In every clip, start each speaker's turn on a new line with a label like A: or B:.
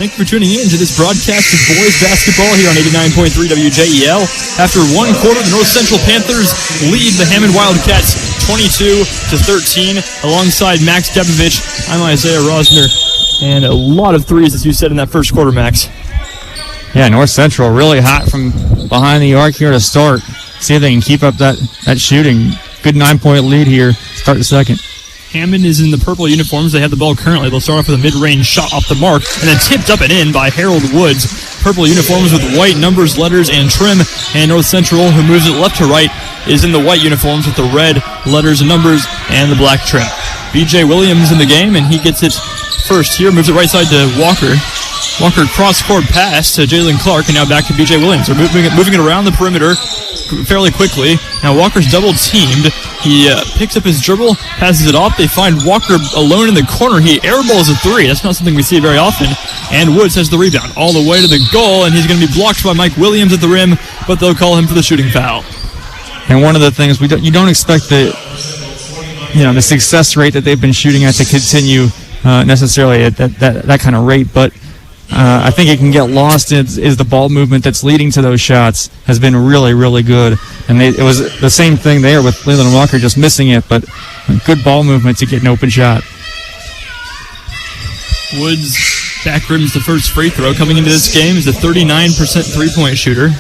A: Thank you for tuning in to this broadcast of boys basketball here on 89.3 WJEL. After one quarter, the North Central Panthers lead the Hammond Wildcats 22-13. Alongside Max Gabovitch, I'm Isaiah Rosner. And a lot of threes, as you said, in that first quarter, Max.
B: Yeah, North Central really hot from behind the arc here to start. See if they can keep up that shooting. Good 9-point lead here. Start the second.
A: Hammond is in the purple uniforms. They have the ball currently. They'll start off with a mid-range shot off the mark and then tipped up and in by Harold Woods. Purple uniforms with white numbers, letters, and trim. And North Central, who moves it left to right, is in the white uniforms with the red letters and numbers and the black trim. B.J. Williams in the game, and he gets it first here. Moves it right side to Walker. Walker cross-court pass to Jalen Clark, and now back to B.J. Williams. They're moving it around the perimeter fairly quickly. Now Walker's double-teamed. He picks up his dribble, passes it off. They find Walker alone in the corner. He airballs a three. That's not something we see very often. And Woods has the rebound all the way to the goal, and he's going to be blocked by Mike Williams at the rim, but they'll call him for the shooting foul.
B: And one of the things you don't expect the success rate that they've been shooting at to continue necessarily at that kind of rate, but I think it can get lost is the ball movement that's leading to those shots has been really, really good. And it was the same thing there with Leland Walker just missing it, but good ball movement to get an open shot.
A: Woods back rims the first free throw. Coming into this game is a 39% three-point shooter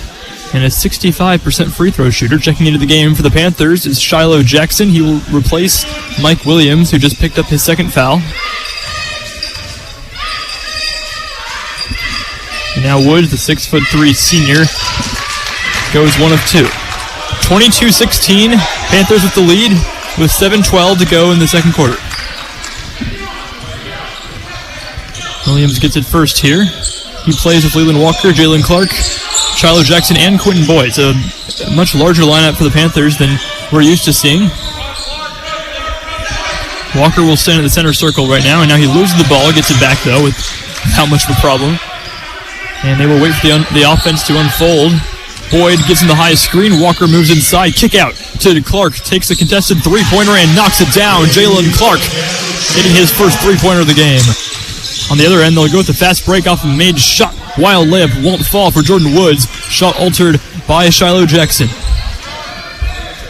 A: and a 65% free throw shooter. Checking into the game for the Panthers is Shiloh Jackson. He will replace Mike Williams, who just picked up his second foul. And now Woods, the 6'3" senior, goes 1 of 2. 22-16, Panthers with the lead with 7:12 to go in the second quarter. Williams gets it first here. He plays with Leland Walker, Jalen Clark, Shiloh Jackson, and Quentin Boyd. It's a much larger lineup for the Panthers than we're used to seeing. Walker will stand in the center circle right now, and now he loses the ball, gets it back though without much of a problem. And they will wait for the offense to unfold. Boyd gives him the high screen. Walker moves inside. Kick out to Clark. Takes the contested three-pointer and knocks it down. Jalen Clark hitting his first three-pointer of the game. On the other end, they'll go with the fast break off a made shot. Wild layup won't fall for Jordan Woods. Shot altered by Shiloh Jackson.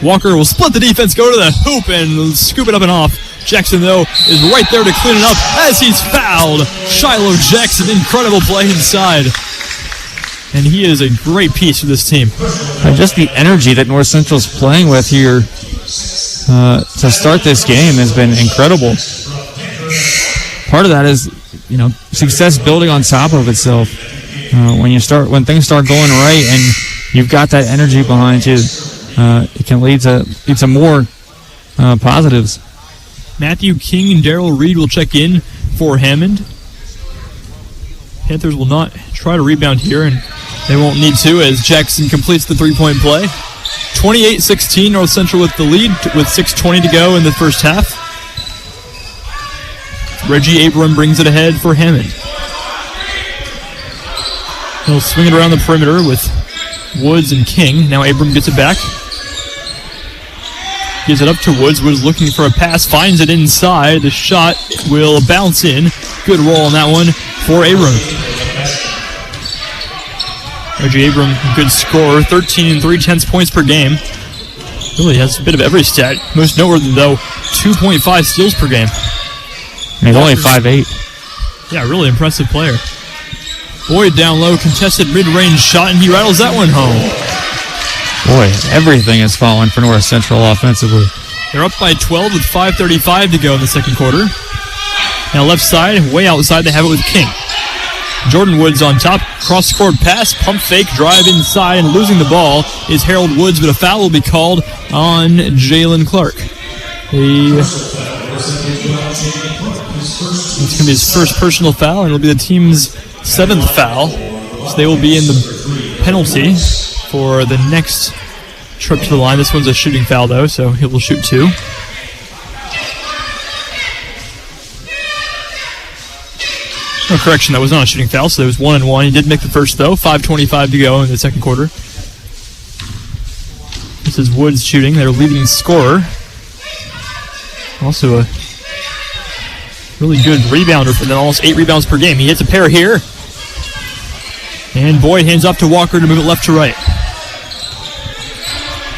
A: Walker will split the defense, go to the hoop, and scoop it up and off. Jackson, though, is right there to clean it up as he's fouled. Shiloh Jackson, incredible play inside. And he is a great piece for this team.
B: Just the energy that North Central's playing with here to start this game has been incredible. Part of that is, success building on top of itself. When things start going right and you've got that energy behind you, it can lead to more positives.
A: Matthew King and Darrell Reed will check in for Hammond. Panthers will not try to rebound here, and they won't need to as Jackson completes the three-point play. 28-16, North Central with the lead with 6:20 to go in the first half. Reggie Abram brings it ahead for Hammond. He'll swing it around the perimeter with Woods and King. Now Abram gets it back. Gives it up to Woods. Woods looking for a pass. Finds it inside. The shot will bounce in. Good roll on that one for Abram. Reggie Abram, good scorer. 13 3/10 points per game. Really has a bit of every stat. Most noteworthy, though, 2.5 steals per game.
B: He's only 5'8".
A: Yeah, really impressive player. Boyd down low, contested mid-range shot, and he rattles that one home.
B: Boy, everything is falling for North Central offensively.
A: They're up by 12 with 5:35 to go in the second quarter. Now left side, way outside, they have it with King. Jordan Woods on top, cross-court pass, pump fake, drive inside, and losing the ball is Harold Woods, but a foul will be called on Jalen Clark. It's going to be his first personal foul, and it'll be the team's 7th foul. So they will be in the penalty for the next trip to the line. This one's a shooting foul, though, so he will shoot 2. No correction, that was not a shooting foul, so there was 1 and 1. He did make the first, though. 5:25 to go in the second quarter. This is Woods shooting, their leading scorer. Also a really good rebounder for them, almost 8 rebounds per game. He hits a pair here, And Boyd hands off to Walker to move it left to right.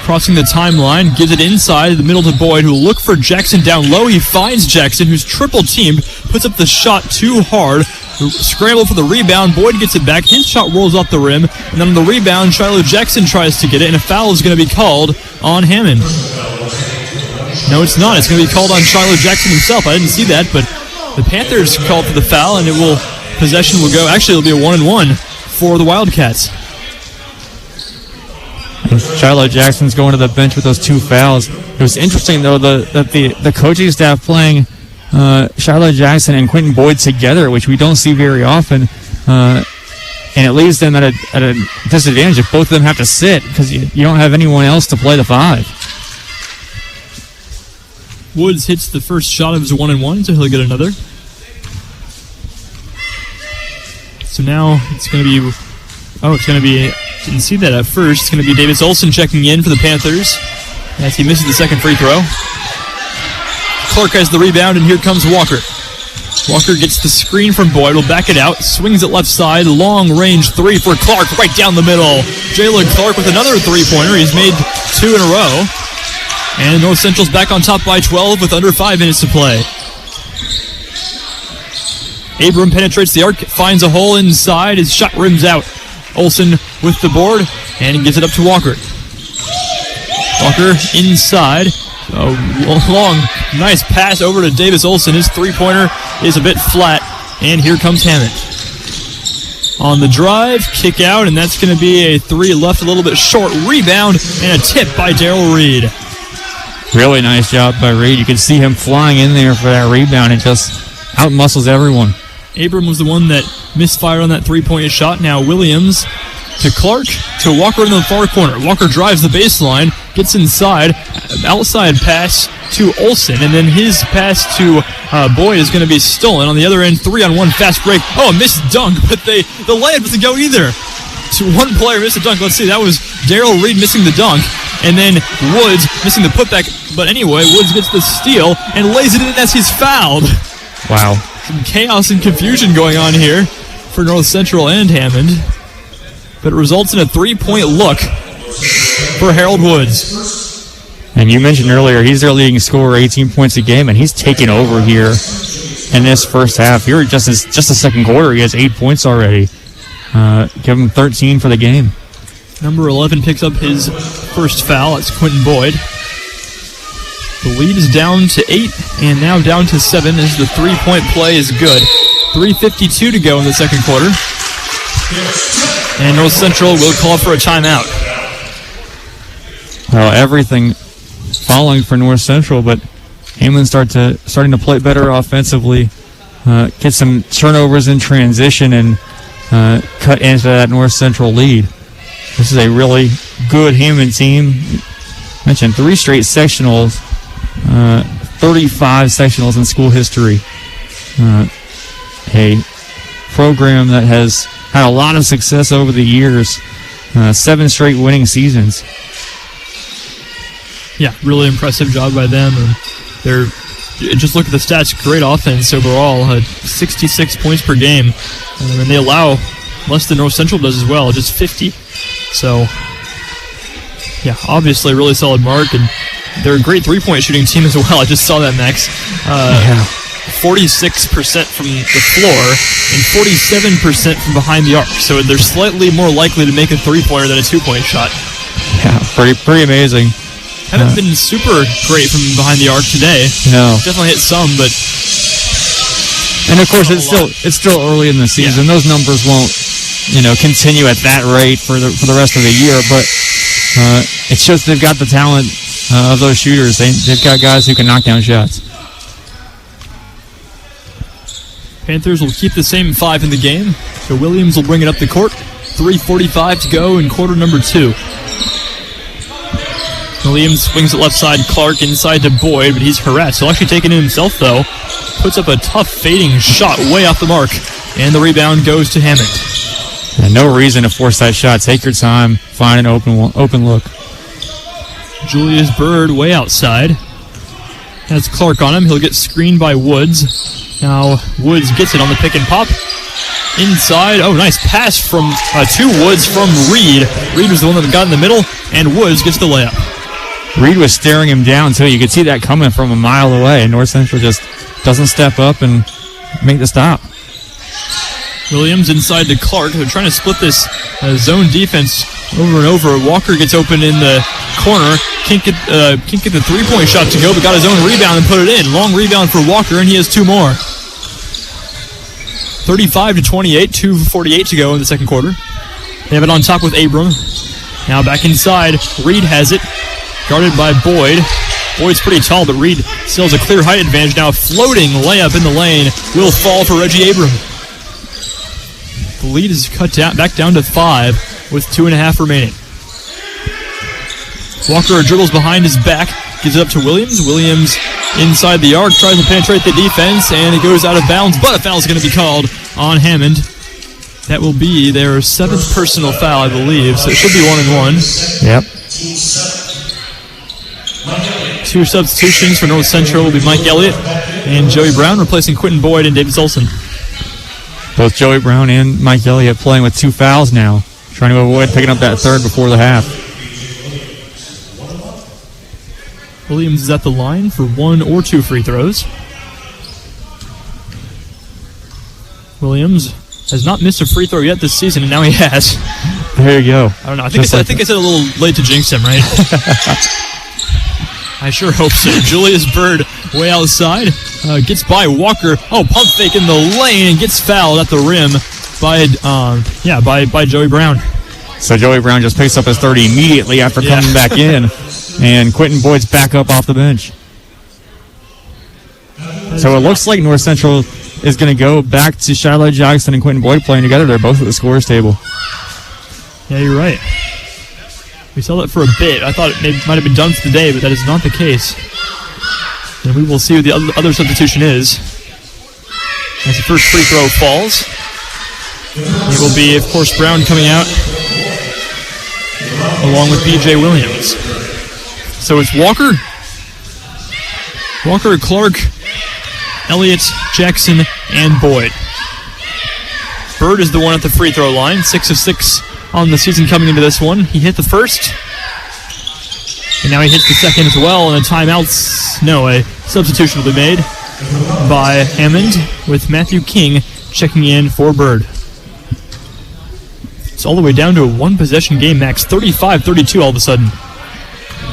A: Crossing the timeline, gives it inside the middle to Boyd, who will look for Jackson down low. He finds Jackson, who's triple teamed, puts up the shot too hard. Scramble for the rebound. Boyd gets it back. His shot rolls off the rim. And then on the rebound, Shiloh Jackson tries to get it, and a foul is going to be called on Hammond. No, it's not. It's going to be called on Shiloh Jackson himself. I didn't see that, but the Panthers called for the foul, and possession will go. Actually, it'll be a 1-and-1 for the Wildcats.
B: Shiloh Jackson's going to the bench with those 2 fouls. It was interesting, though, that the coaching staff playing Shiloh Jackson and Quentin Boyd together, which we don't see very often, and it leaves them at a disadvantage if both of them have to sit because you don't have anyone else to play the 5.
A: Woods hits the first shot of his 1-and-1, so he'll get another. So now it's going to be, didn't see that at first. It's going to be Davis Olson checking in for the Panthers as he misses the second free throw. Clark has the rebound, and here comes Walker. Walker gets the screen from Boyd, will back it out, swings it left side, long-range 3 for Clark right down the middle. Jalen Clark with another 3-pointer. He's made 2 in a row. And North Central's back on top by 12 with under 5 minutes to play. Abram penetrates the arc, finds a hole inside. His shot rims out. Olsen with the board, and he gives it up to Walker. Walker inside. A long, nice pass over to Davis Olsen. His 3-pointer is a bit flat, and here comes Hammond. On the drive, kick out, and that's going to be a 3 left, a little bit short. Rebound, and a tip by Darrell Reed.
B: Really nice job by Reed. You can see him flying in there for that rebound and just outmuscles everyone.
A: Abram was the one that misfired on that 3-point shot. Now Williams to Clark to Walker in the far corner. Walker drives the baseline, gets inside, outside pass to Olsen, and then his pass to Boyd is going to be stolen. On the other end, 3-on-1 fast break. Oh, a missed dunk, but the layup doesn't go either. One player missed a dunk. Let's see, that was Darrell Reed missing the dunk, and then Woods missing the putback. But anyway, Woods gets the steal and lays it in as he's fouled.
B: Wow.
A: Some chaos and confusion going on here for North Central and Hammond. But it results in a 3-point look for Harold Woods.
B: And you mentioned earlier, he's their leading scorer, 18 points a game, and he's taking over here in this first half. Here, just the second quarter, he has 8 points already. Give him 13 for the game.
A: Number 11 picks up his first foul. That's Quentin Boyd. The lead is down to 8 and now down to 7 as the 3-point play is good. 3:52 to go in the second quarter. And North Central will call for a timeout.
B: Well, everything falling for North Central, but Hammond starting to play better offensively, get some turnovers in transition, and cut into that North Central lead. This is a really good Hammond team. Mentioned 3 straight sectionals, 35 sectionals in school history. A program that has had a lot of success over the years, 7 straight winning seasons.
A: Yeah, really impressive job by them. And just look at the stats, great offense overall, 66 points per game. And they allow less than North Central does as well, just 50. So, yeah, obviously a really solid mark, and they're a great 3-point shooting team as well. I just saw that, Max. 46% from the floor and 47% from behind the arc. So they're slightly more likely to make a 3-pointer than a 2-point shot.
B: Yeah, pretty amazing.
A: Haven't been super great from behind the arc today.
B: No,
A: definitely hit some, but
B: and of course it's still early in the season. Yeah. Those numbers won't continue at that rate for the rest of the year. But it shows they've got the talent of those shooters. They've got guys who can knock down shots.
A: Panthers will keep the same 5 in the game. So Williams will bring it up the court. 3:45 to go in quarter number 2. Williams swings it left side. Clark inside to Boyd, but he's harassed. He'll actually take it in himself, though. Puts up a tough fading shot way off the mark. And the rebound goes to Hammond.
B: And no reason to force that shot. Take your time. Find an open look.
A: Julius Bird way outside. Has Clark on him. He'll get screened by Woods. Now Woods gets it on the pick and pop. inside. Oh, nice pass from to Woods from Reed. Reed was the one that got in the middle, and Woods gets the layup.
B: Reed was staring him down, too. You could see that coming from a mile away. North Central just doesn't step up and make the stop.
A: Williams inside to Clark. They're trying to split this zone defense over and over. Walker gets open in the corner. Can't get the three-point shot to go, but got his own rebound and put it in. Long rebound for Walker, and he has two more. 35-28, 2:48 to go in the second quarter. They have it on top with Abram. Now back inside. Reed has it. Guarded by Boyd. Boyd's pretty tall, but Reed still has a clear height advantage. Now floating layup in the lane will fall for Reggie Abram. The lead is cut down, back down to 5 with 2.5 remaining. Walker dribbles behind his back, gives it up to Williams. Williams inside the arc, tries to penetrate the defense, and it goes out of bounds, but a foul is going to be called on Hammond. That will be their 7th personal foul, I believe, so it should be 1-1.
B: Yep.
A: 2 substitutions for North Central will be Mike Elliott and Joey Brown, replacing Quentin Boyd and Davis Olson.
B: Both Joey Brown and Mike Elliott playing with 2 fouls now, trying to avoid picking up that third before the half.
A: Williams is at the line for 1 or 2 free throws. Williams has not missed a free throw yet this season, and now he has.
B: There you go.
A: I don't know. I think I said a little late to jinx him, right? I sure hope so. Julius Bird way outside. Gets by Walker. Oh, pump fake in the lane and gets fouled at the rim by Joey Brown.
B: So Joey Brown just picks up his 30 immediately after coming back in. And Quentin Boyd's back up off the bench. So it looks like North Central is going to go back to Shiloh Jackson and Quentin Boyd playing together. They're both at the scorer's table.
A: Yeah, you're right. We saw that for a bit. I thought it might have been done today, but that is not the case. And we will see what the other substitution is. As the first free throw falls, it will be, of course, Brown coming out along with B.J. Williams. So it's Walker, Clark, Elliott, Jackson, and Boyd. Bird is the one at the free throw line, 6 of 6 on the season coming into this one. He hit the first, and now he hits the second as well, and a substitution will be made by Hammond with Matthew King checking in for Bird. It's all the way down to a one-possession game, Max, 35-32 all of a sudden.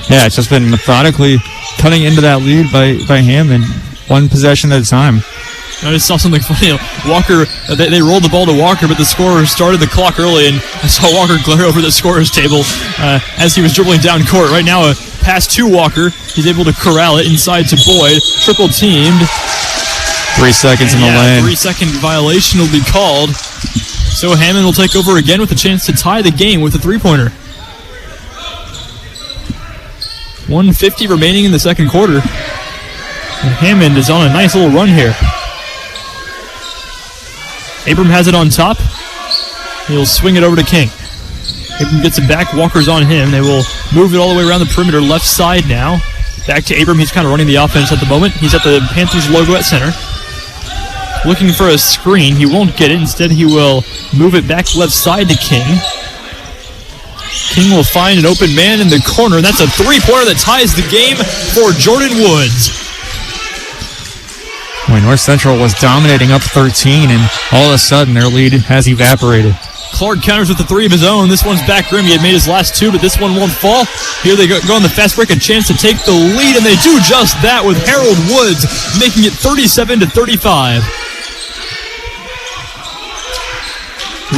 B: Yeah, it's just been methodically cutting into that lead by Hammond, one possession at a time.
A: I just saw something funny. Walker, they rolled the ball to Walker, but the scorer started the clock early, and I saw Walker glare over the scorer's table as he was dribbling down court. Right now, a pass to Walker. He's able to corral it inside to Boyd. Triple teamed.
B: 3 seconds in the lane.
A: 3-second violation will be called. So Hammond will take over again with a chance to tie the game with a three-pointer. 1:50 remaining in the second quarter. And Hammond is on a nice little run here. Abram has it on top. He'll swing it over to King. Abram gets it back. Walker's on him. They will move it all the way around the perimeter left side now. Back to Abram. He's kind of running the offense at the moment. He's at the Panthers logo at center. Looking for a screen. He won't get it. Instead, he will move it back left side to King. King will find an open man in the corner. That's a three-pointer that ties the game for Jordan Woods.
B: When North Central was dominating up 13, and all of a sudden their lead has evaporated.
A: Clark counters with the three of his own. This one's back rim. He had made his last two, but this one won't fall. Here they go on the fast break, a chance to take the lead, and they do just that with Harold Woods making it 37-35.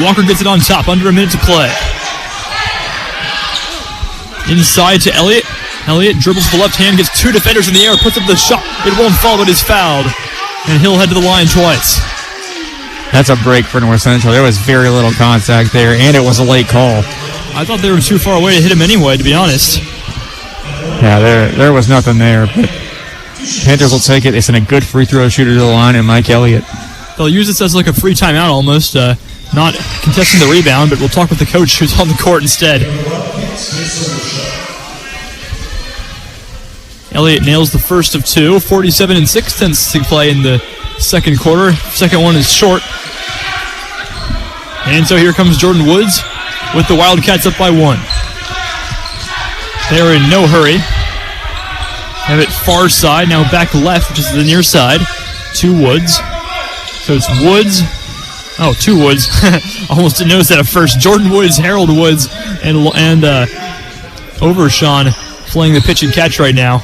A: Walker gets it on top, under a minute to play. Inside to Elliott. Elliott dribbles with the left hand, gets two defenders in the air, puts up the shot. It won't fall, but is fouled. And he'll head to the line twice.
B: That's a break for North Central. There was very little contact there, and it was a late call.
A: I thought they were too far away to hit him anyway, to be honest.
B: Yeah, there was nothing there, but Panthers will take it. They send a good free throw shooter to the line, and Mike Elliott.
A: They'll use this as like a free timeout almost, not contesting the rebound, but we'll talk with the coach who's on the court instead. Elliott nails the first of two, 47 6 tenths to play in the second quarter. Second one is short. And so here comes Jordan Woods with the Wildcats up by 1. They're in no hurry. Have it far side, now back left, which is the near side, to Woods. So it's Woods. Oh, 2 Woods. Almost didn't notice that at first. Jordan Woods, Harold Woods, and Overshawn playing the pitch and catch right now.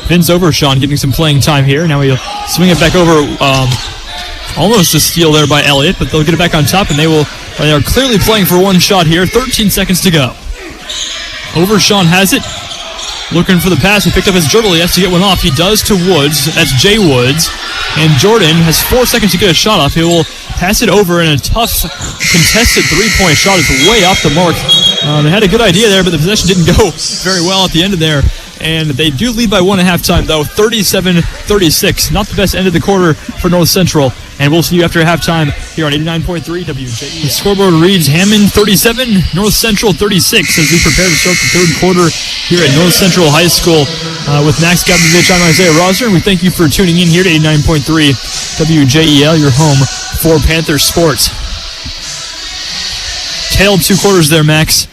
A: Vince Overshawn getting some playing time here. Now he'll swing it back over. Almost a steal there by Elliott, but they'll get it back on top, and they are clearly playing for one shot here. 13 seconds to go. Overshawn has it. Looking for the pass. He picked up his dribble. He has to get one off. He does to Woods. That's Jay Woods. And Jordan has 4 seconds to get a shot off. He will pass it over, and a tough contested three-point shot is way off the mark. They had a good idea there, but the possession didn't go very well at the end of there. And they do lead by 1 at halftime, though, 37-36. Not the best end of the quarter for North Central. And we'll see you after halftime here on 89.3 WJE. The scoreboard reads Hammond 37, North Central 36 as we prepare to start the third quarter here at North Central High School with Max Gabovitch. I'm Isaiah Rosner, and we thank you for tuning in here to 89.3 WJEL, your home for Panther sports. Tailed 2 quarters there, Max.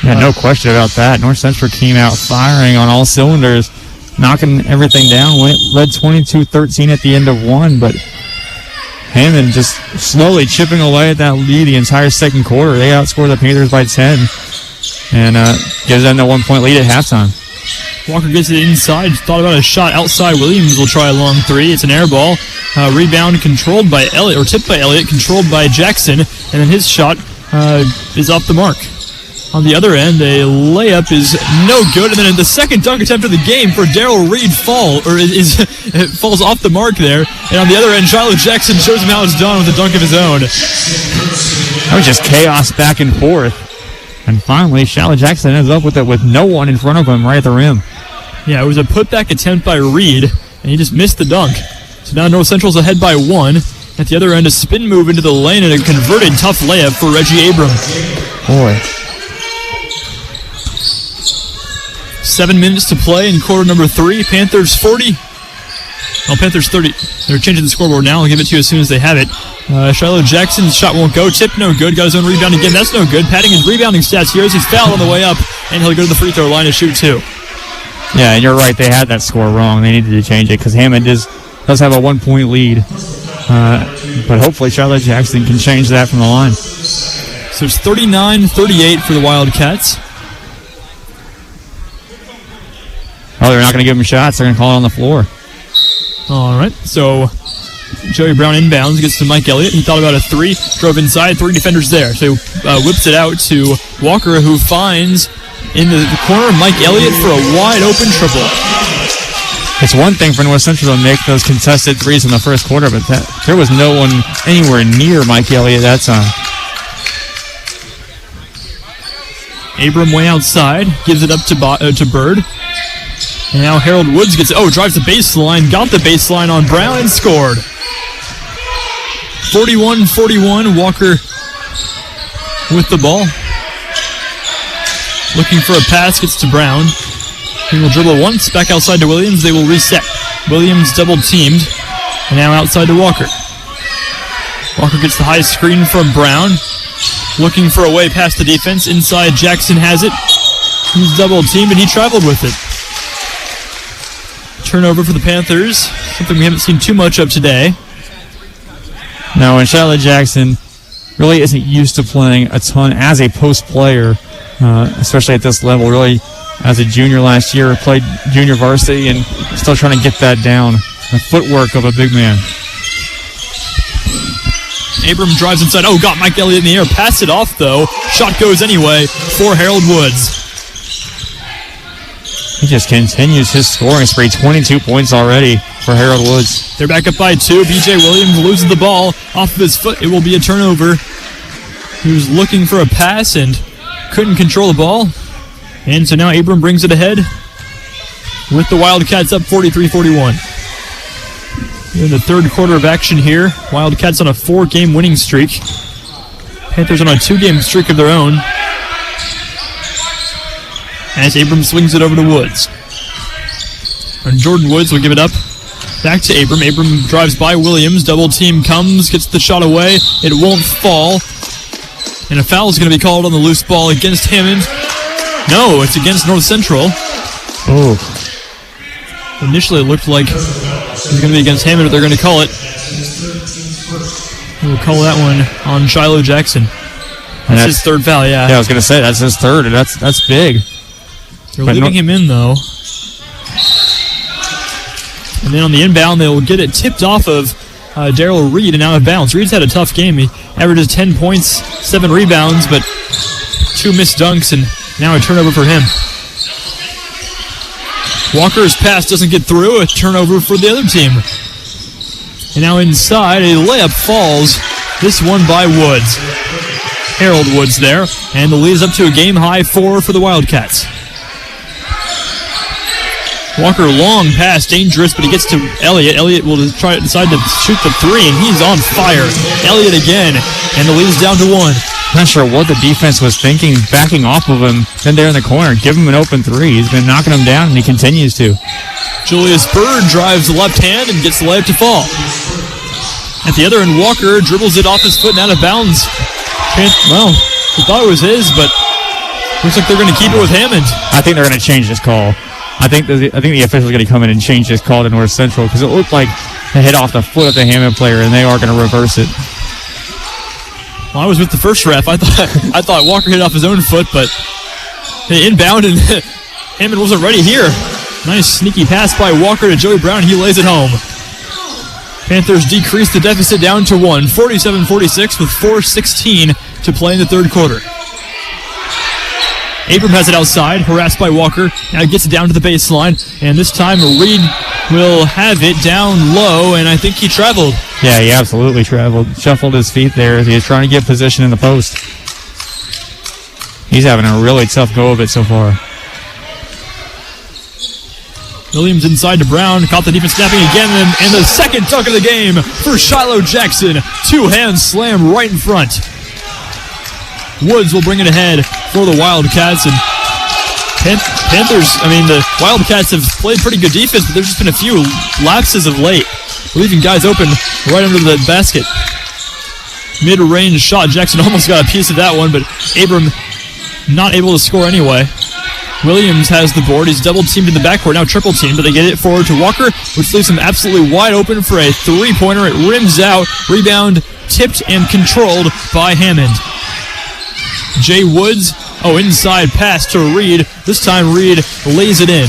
B: Yeah, no question about that. North Central came out firing on all cylinders, knocking everything down. Led 22-13 at the end of 1, but Hammond just slowly chipping away at that lead the entire second quarter. They outscored the Panthers by 10 and gives them the 1-point lead at halftime.
A: Walker gets it inside. Thought about a shot outside. Williams will try a long 3. It's an air ball. Rebound controlled by Elliott, or tipped by Elliott, controlled by Jackson, and then his shot is off the mark. On the other end, a layup is no good, and then the second dunk attempt of the game for Darrell Reed falls off the mark there. And on the other end, Shiloh Jackson shows him how it's done with a dunk of his own.
B: That was just chaos back and forth. And finally, Shiloh Jackson ends up with it with no one in front of him right at the rim.
A: Yeah, it was a putback attempt by Reed, and he just missed the dunk. So now North Central's ahead by 1. At the other end, a spin move into the lane and a converted tough layup for Reggie Abram.
B: Boy.
A: 7 minutes to play in quarter number 3. Panthers 40. Well, Panthers 30. They're changing the scoreboard now. I'll give it to you as soon as they have it. Shiloh Jackson's shot won't go. Tip no good. Got his own rebound again. That's no good. Padding his rebounding stats here as he's fouled on the way up, and he'll go to the free throw line to shoot 2.
B: Yeah, and you're right. They had that score wrong. They needed to change it because Hammond does have a 1-point lead. But hopefully Shiloh Jackson can change that from the line.
A: So it's 39-38 for the Wildcats.
B: Oh, they're not going to give him shots. They're going to call it on the floor.
A: All right, so Joey Brown inbounds, gets to Mike Elliott. He thought about a 3, drove inside, 3 defenders there. So whips it out to Walker, who finds in the corner Mike Elliott for a wide-open triple.
B: It's one thing for North Central to make those contested 3s in the first quarter, but there was no one anywhere near Mike Elliott that time.
A: Abram way outside, gives it up to Bird. And now Harold Woods gets it. Oh, drives the baseline, got the baseline on Brown and scored. 41-41, Walker with the ball. Looking for a pass, gets to Brown. He will dribble once, back outside to Williams. They will reset. Williams double-teamed, and now outside to Walker. Walker gets the high screen from Brown. Looking for a way past the defense. Inside, Jackson has it. He's double-teamed, and he traveled with it. Turnover for the Panthers, something we haven't seen too much of today.
B: No, and Shiloh Jackson really isn't used to playing a ton as a post player, especially at this level. Really, as a junior last year, played junior varsity and still trying to get that down. The footwork of a big man.
A: Abram drives inside. Oh, got Mike Elliott in the air. Passed it off, though. Shot goes anyway for Harold Woods.
B: He just continues his scoring spree. 22 points already for Harold Woods.
A: They're back up by 2. B.J. Williams loses the ball off of his foot. It will be a turnover. He was looking for a pass and couldn't control the ball. And so now Abram brings it ahead with the Wildcats up 43-41. In the third quarter of action here, Wildcats on a 4-game winning streak. Panthers on a 2-game streak of their own. As Abram swings it over to Woods. And Jordan Woods will give it up. Back to Abram. Abram drives by Williams. Double team comes, gets the shot away. It won't fall. And a foul is going to be called on the loose ball against Hammond. No, it's against North Central.
B: Oh.
A: Initially, it looked like it was going to be against Hammond, but they're going to call it. We'll call that one on Shiloh Jackson. That's his third foul, yeah.
B: Yeah, I was going to say, that's his third, and that's big.
A: They're leaving him in, though. And then on the inbound, they'll get it tipped off of Daryl Reed and out of bounds. Reed's had a tough game. He averages 10 points, 7 rebounds, but 2 missed dunks, and now a turnover for him. Walker's pass doesn't get through. A turnover for the other team. And now inside, a layup falls. This one by Woods. Harold Woods there. And the lead is up to a game-high 4 for the Wildcats. Walker long pass, dangerous, but he gets to Elliott. Elliott will decide to shoot the 3, and he's on fire. Elliott again, and the lead is down to 1.
B: Not sure what the defense was thinking, backing off of him. Then there in the corner, give him an open 3. He's been knocking him down, and he continues to.
A: Julius Bird drives the left hand and gets the layup to fall. At the other end, Walker dribbles it off his foot and out of bounds. Well, he thought it was his, but looks like they're going to keep it with Hammond.
B: I think they're going to change this call. I think the officials are going to come in and change this call to North Central because it looked like they hit off the foot of the Hammond player, and they are going to reverse it.
A: Well, I was with the first ref. I thought Walker hit off his own foot, but they inbound, and Hammond wasn't ready here. Nice sneaky pass by Walker to Joey Brown. He lays it home. Panthers decrease the deficit down to 1, 47-46 with 4:16 to play in the third quarter. Abram has it outside, harassed by Walker. Now gets it down to the baseline, and this time Reed will have it down low, and I think he traveled.
B: Yeah, he absolutely traveled. Shuffled his feet there as he was trying to get position in the post. He's having a really tough go of it so far.
A: Williams inside to Brown, caught the defense snapping again, and the second dunk of the game for Shiloh Jackson. 2-hand slam right in front. Woods will bring it ahead for the Wildcats, and the Wildcats have played pretty good defense, but there's just been a few lapses of late, leaving guys open right under the basket. Mid-range shot, Jackson almost got a piece of that one, but Abram not able to score anyway. Williams has the board. He's double-teamed in the backcourt, now triple-teamed, but they get it forward to Walker, which leaves him absolutely wide open for a three-pointer. It rims out, rebound tipped and controlled by Hammond. Jay Woods, inside pass to Reed. This time Reed lays it in.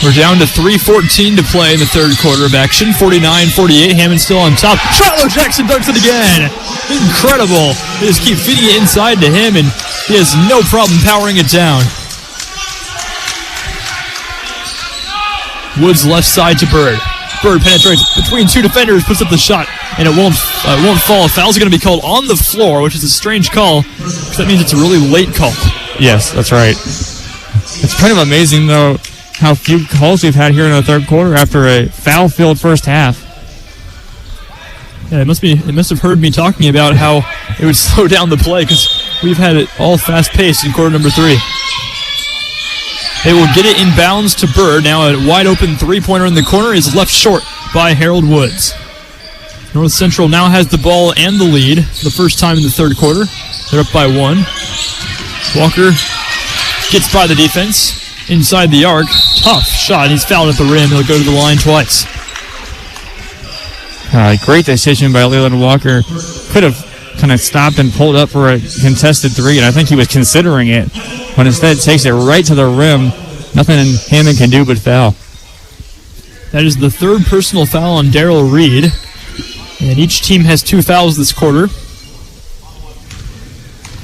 A: We're down to 3:14 to play in the third quarter of action. 49-48, Hammond still on top. Shiloh Jackson dunks it again. Incredible. They just keep feeding it inside to him, and he has no problem powering it down. Woods left side to Bird. Bird penetrates between two defenders, puts up the shot, and it won't fall. Fouls are going to be called on the floor, which is a strange call, because that means it's a really late call.
B: Yes, that's right. It's kind of amazing, though, how few calls we've had here in the third quarter after a foul-filled first half.
A: Yeah, it must have heard me talking about how it would slow down the play, because we've had it all fast-paced in quarter number 3. They will get it inbounds to Bird. Now a wide-open three-pointer in the corner is left short by Harold Woods. North Central now has the ball and the lead for the first time in the third quarter. They're up by 1. Walker gets by the defense inside the arc. Tough shot. He's fouled at the rim. He'll go to the line twice.
B: Great decision by Leland Walker. Could have kind of stopped and pulled up for a contested 3, and I think he was considering it, but instead takes it right to the rim. Nothing Hammond can do but foul.
A: That is the third personal foul on Daryl Reed, and each team has 2 fouls this quarter.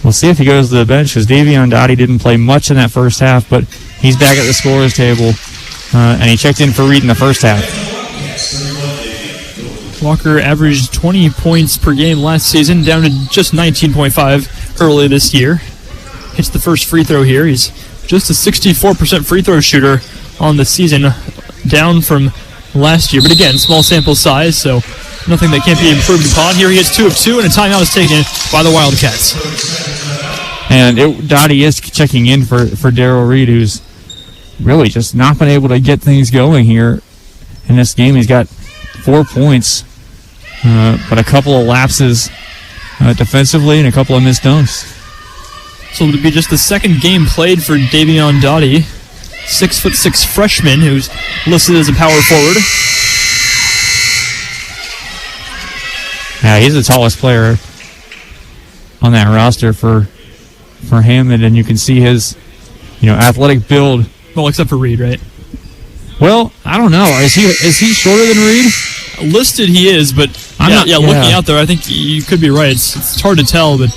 B: We'll see if he goes to the bench, because Davion Dottie didn't play much in that first half, but he's back at the scorer's table, and he checked in for Reed in the first half.
A: Walker averaged 20 points per game last season, down to just 19.5 early this year. Hits the first free throw here. He's just a 64% free throw shooter on the season, down from last year. But again, small sample size, so nothing that can't be improved upon. Here he hits 2 of 2, and a timeout is taken by the Wildcats.
B: And Dottie is checking in for Daryl Reed, who's really just not been able to get things going here in this game. He's got 4 points but a couple of lapses defensively and a couple of missed dunks.
A: So it'll be just the second game played for Davion Doughty, 6'6" freshman who's listed as a power forward.
B: Yeah, he's the tallest player on that roster for Hammond, and you can see his, athletic build.
A: Well, except for Reed, right?
B: Well, I don't know. Is he shorter than Reed?
A: Listed he is, but looking out there, I think you could be right. It's hard to tell, but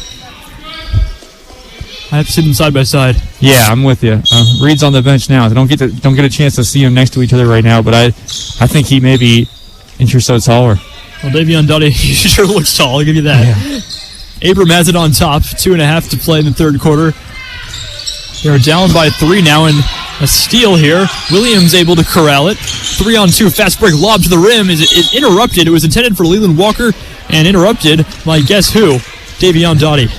A: I have to see them side by side.
B: Yeah, I'm with you. Reed's on the bench now. Don't get a chance to see them next to each other right now, but I think he may be inch or so taller.
A: Well, Davion Doughty sure looks tall. I'll give you that. Yeah. Abram has it on top. 2.5 to play in the third quarter. They're down by 3 now, and a steal here. Williams able to corral it. 3-on-2 fast break lob to the rim. Is interrupted. It was intended for Leland Walker and interrupted by guess who? Davion Doughty.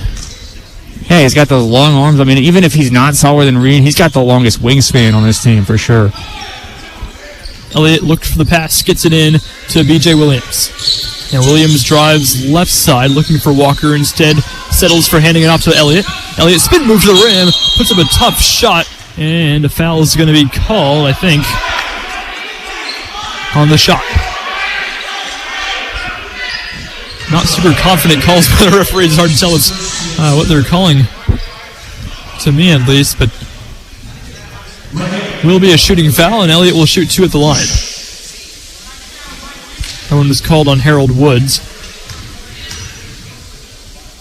B: Hey, he's got those long arms. I mean, even if he's not taller than Reed, he's got the longest wingspan on this team for sure.
A: Elliott looked for the pass, gets it in to B.J. Williams. And Williams drives left side, looking for Walker. Instead, settles for handing it off to Elliott. Elliott spin move to the rim, puts up a tough shot, and a foul is going to be called, I think, on the shot. Not super confident calls by the referee. It's hard to tell what they're calling, to me at least, but will be a shooting foul, and Elliott will shoot 2 at the line. That one was called on Harold Woods.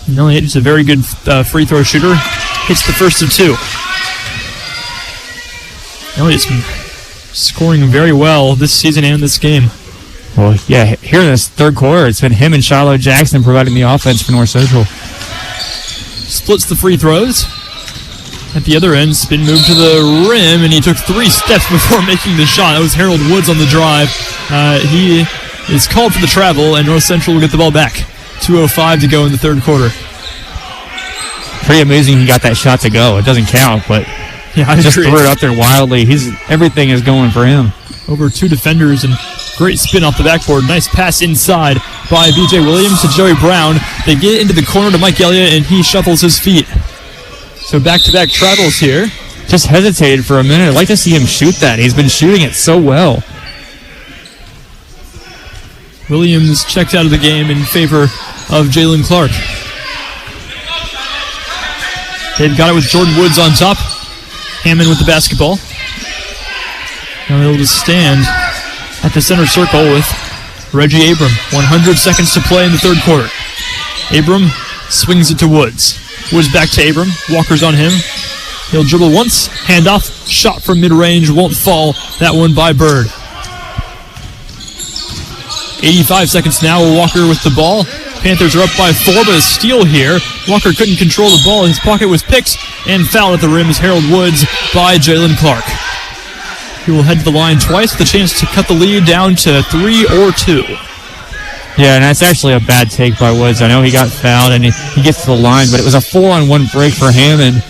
A: And Elliott is a very good free throw shooter. Hits the first of 2. Elliott's been scoring very well this season and this game.
B: Well, yeah, here in this third quarter, it's been him and Shiloh Jackson providing the offense for North Central.
A: Splits the free throws. At the other end, spin move to the rim, and he took 3 steps before making the shot. That was Harold Woods on the drive. He is called for the travel, and North Central will get the ball back. 2:05 to go in the third quarter.
B: Pretty amazing he got that shot to go. It doesn't count, but
A: yeah, I
B: just
A: agree.
B: threw it up there wildly. Everything is going for him.
A: Over 2 defenders and great spin off the backboard. Nice pass inside by B.J. Williams to Joey Brown. They get into the corner to Mike Elliott, and he shuffles his feet. So back-to-back travels here.
B: Just hesitated for a minute. I'd like to see him shoot that. He's been shooting it so well.
A: Williams checked out of the game in favor of Jalen Clark. They've got it with Jordan Woods on top. Hammond with the basketball. Now able to stand at the center circle with Reggie Abram. 100 seconds to play in the third quarter. Abram swings it to Woods. Woods back to Abram. Walker's on him. He'll dribble once. Handoff. Shot from mid-range. Won't fall. That one by Bird. 85 seconds now. Walker with the ball. Panthers are up by 4, but a steal here. Walker couldn't control the ball. His pocket was picked and fouled at the rim as Harold Woods by Jalen Clark. He will head to the line twice with a chance to cut the lead down to 3 or 2.
B: Yeah, and that's actually a bad take by Woods. I know he got fouled and he gets to the line, but it was a 4-on-1 break for Hammond.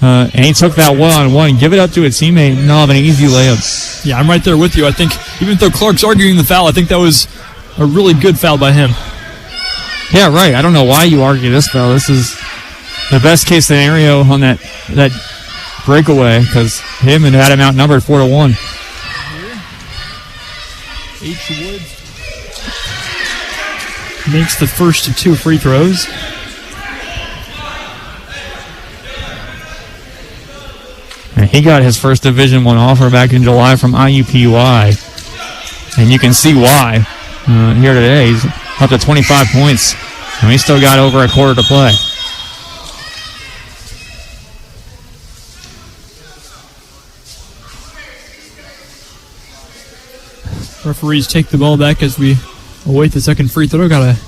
B: And he took that 1-on-1 and give it up to a teammate and have an easy layup.
A: Yeah, I'm right there with you. I think even though Clark's arguing the foul, I think that was a really good foul by him.
B: Yeah, right. I don't know why you argue this foul. This is the best case scenario on that breakaway because Hammond had him outnumbered 4-1.
A: H. Woods makes the first of 2 free throws.
B: And he got his first Division I offer back in July from IUPUI. And you can see why here today. He's up to 25 points. And he's still got over a quarter to play.
A: Referees take the ball back as we await the second free throw. Got to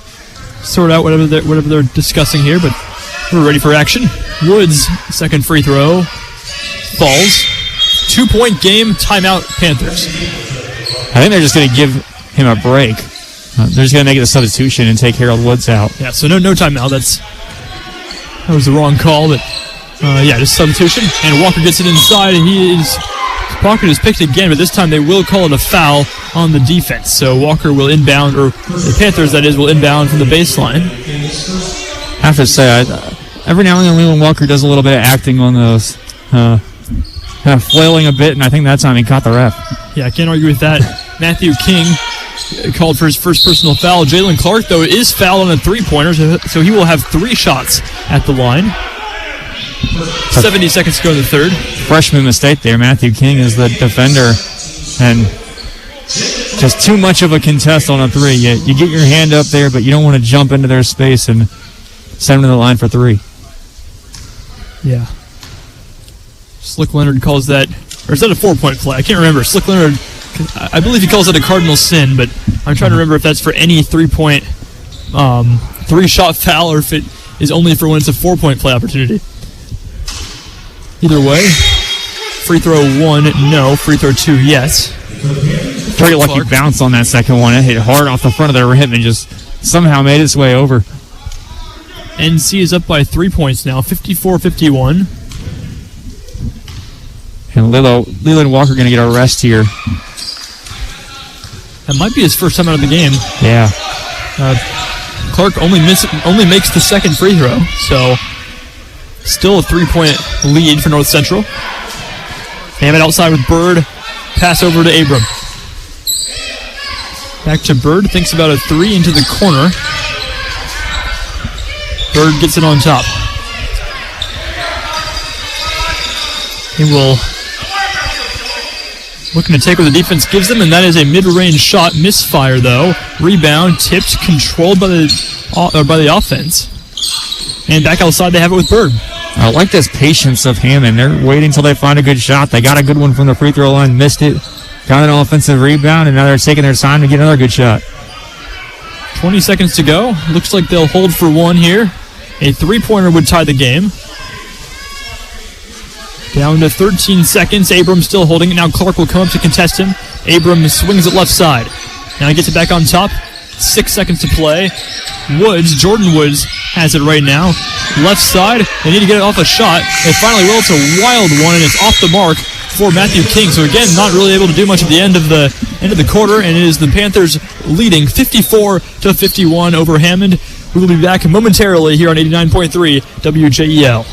A: sort out whatever they're discussing here, but we're ready for action. Woods, second free throw, falls. 2-point game, timeout, Panthers.
B: I think they're just going to give him a break. They're just going to make it a substitution and take Harold Woods out.
A: Yeah, so no timeout. That was the wrong call, but just substitution. And Walker gets it inside, and he is pocket is picked again, but this time they will call it a foul on the defense. So Walker will inbound, or the Panthers, that is, will inbound from the baseline.
B: I have to say, every now and then Leland Walker does a little bit of acting on those, kind of flailing a bit, and I think that time he caught the ref.
A: Yeah, I can't argue with that. Matthew King called for his first personal foul. Jalen Clark, though, is fouled on a three-pointer, so he will have 3 shots at the line. 70 seconds to go in the third.
B: Freshman mistake there. Matthew King is the defender, and just too much of a contest on a 3. You get your hand up there, but you don't want to jump into their space and send them to the line for 3.
A: Yeah. Slick Leonard calls that, or is that a 4-point play? I can't remember. Slick Leonard, I believe he calls it a cardinal sin, but I'm trying to remember if that's for any 3-point, 3-shot foul, or if it is only for when it's a 4-point play opportunity. Either way, free throw 1, no. Free throw 2, yes.
B: Very lucky bounce on that second one. It hit hard off the front of their rim and just somehow made its way over.
A: NC is up by 3 points now, 54-51.
B: And Leland Walker going to get a rest here.
A: That might be his first time out of the game.
B: Yeah.
A: Clark only makes the second free throw, so still a 3-point lead for North Central. Hammond outside with Bird. Pass over to Abram. Back to Bird. Thinks about a 3 into the corner. Bird gets it on top. He will looking to take what the defense gives them, and that is a mid-range shot. Misfire, though. Rebound, tipped, controlled by the offense. And back outside, they have it with Bird.
B: I like this patience of Hammond. They're waiting until they find a good shot. They got a good one from the free throw line, missed it, got an offensive rebound, and now they're taking their time to get another good shot.
A: 20 seconds to go. Looks like they'll hold for 1 here. A 3-pointer would tie the game. Down to 13 seconds. Abram still holding it. Now Clark will come up to contest him. Abram swings it left side. Now he gets it back on top. 6 seconds to play. Jordan Woods has it right now. Left side. They need to get it off a shot. They finally will. It's a wild one, and it's off the mark for Matthew King. So again, not really able to do much at the end of the quarter, and it is the Panthers leading 54-51 over Hammond. We will be back momentarily here on 89.3 WJEL.